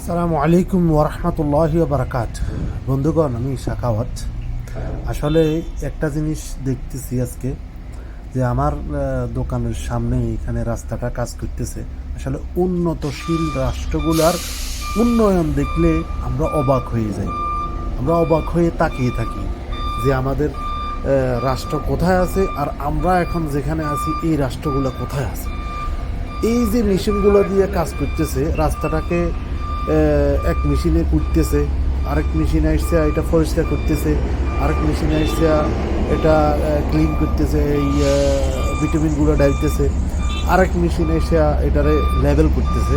আসসালামু আলাইকুম ওরহমতুল্লাহি ওবরাকাত। বন্ধুগণ, আমি সাখাওয়াত। আসলে একটা জিনিস দেখতেছি আজকে যে আমার দোকানের সামনে এখানে রাস্তাটা কাজ করতেছে। আসলে উন্নতশীল রাষ্ট্রগুলার উন্নয়ন দেখলে আমরা অবাক হয়ে যাই, আমরা অবাক হয়ে তাকিয়ে থাকি যে আমাদের রাষ্ট্র কোথায় আছে আর আমরা এখন যেখানে আছি এই রাষ্ট্রগুলো কোথায় আছে। এই যে মেশিনগুলো দিয়ে কাজ করতেছে, রাস্তাটাকে এক মেশিনে কুটতেছে, আরেক মেশিনে এসে এটা পরিষ্কার করতেছে, আরেক মেশিনে এসে এটা ক্লিন করতেছে, এই ভিটামিনগুলো ডালতেছে, আরেক মেশিনে এসে এটারে লেভেল করতেছে।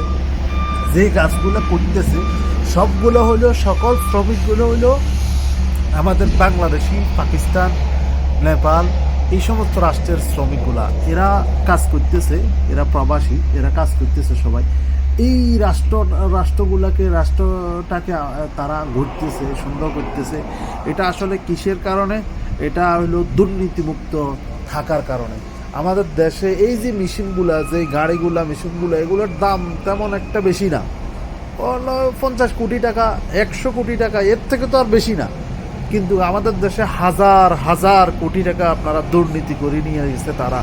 যে কাজগুলো করতেছে সবগুলো হলো, সকল শ্রমিকগুলো হলো আমাদের বাংলাদেশি, পাকিস্তান, নেপাল, এই সমস্ত রাষ্ট্রের শ্রমিকগুলা। এরা কাজ করতেছে, এরা প্রবাসী, এরা কাজ করতেছে সবাই। এই রাষ্ট্রটাকে তারা গড়তেছে, সুন্দর করতেছে। এটা আসলে কিসের কারণে? এটা হলো দুর্নীতিমুক্ত থাকার কারণে। আমাদের দেশে এই যে মেশিনগুলা, যে গাড়িগুলা, মেশিনগুলো, এগুলোর দাম তেমন একটা বেশি না। 50 কোটি টাকা, 100 কোটি টাকা, এর থেকে তো আর বেশি না। কিন্তু আমাদের দেশে হাজার হাজার কোটি টাকা আপনারা দুর্নীতি করে নিয়ে গেছে তারা।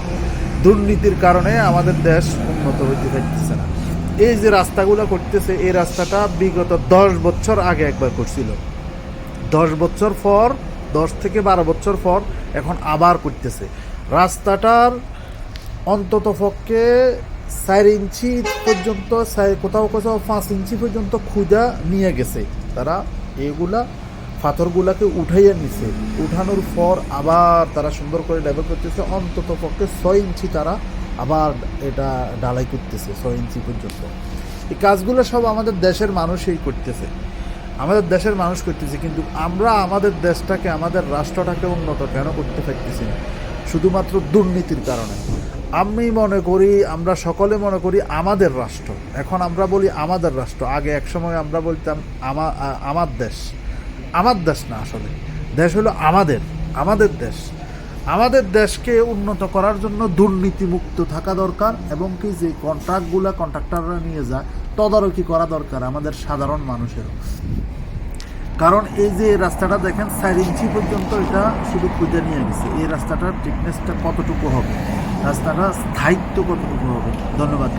দুর্নীতির কারণে আমাদের দেশ উন্নত হইতে পারতেছে না। এই যে রাস্তাগুলো করতেছে, এই রাস্তাটা বিগত 10 বছর আগে একবার করছিল। 10 বছর পর, 10 থেকে 12 বছর পর এখন আবার করতেছে। রাস্তাটার অন্তত পক্ষে 4 ইঞ্চি পর্যন্ত, কোথাও কোথাও 5 ইঞ্চি পর্যন্ত খুদা নিয়ে গেছে তারা। এগুলা পাথরগুলাকে উঠাইয়া নিছে, উঠানোর পর আবার তারা সুন্দর করে লেভেল করতেছে। অন্তত পক্ষে 6 ইঞ্চি তারা আবার এটা ঢালাই করতেছে, 6 ইঞ্চি পর্যন্ত। এই কাজগুলো সব আমাদের দেশের মানুষই করতেছে, আমাদের দেশের মানুষ করতেছে। কিন্তু আমরা আমাদের দেশটাকে, আমাদের রাষ্ট্রটাকে উন্নত কেন করতে পারতেছি না? শুধুমাত্র দুর্নীতির কারণে। আমি মনে করি, আমরা সকলে মনে করি আমাদের রাষ্ট্র। এখন আমরা বলি আমাদের রাষ্ট্র, আগে এক সময় আমরা বলতাম আমার দেশ। আমার দেশ না, আসলে দেশ হলো আমাদের দেশ। আমাদের দেশকে উন্নত করার জন্য দুর্নীতিমুক্ত থাকা দরকার, এবং কি যে কন্ট্রাক্টররা নিয়ে যায় তদারকি করা দরকার আমাদের সাধারণ মানুষেরও। কারণ এই যে রাস্তাটা দেখেন 4 ইঞ্চি পর্যন্ত এটা শুধু খুঁজে নিয়ে গেছে। এই রাস্তাটার থিকনেসটা কতটুকু হবে, রাস্তাটার স্থায়িত্ব কতটুকু হবে? ধন্যবাদ।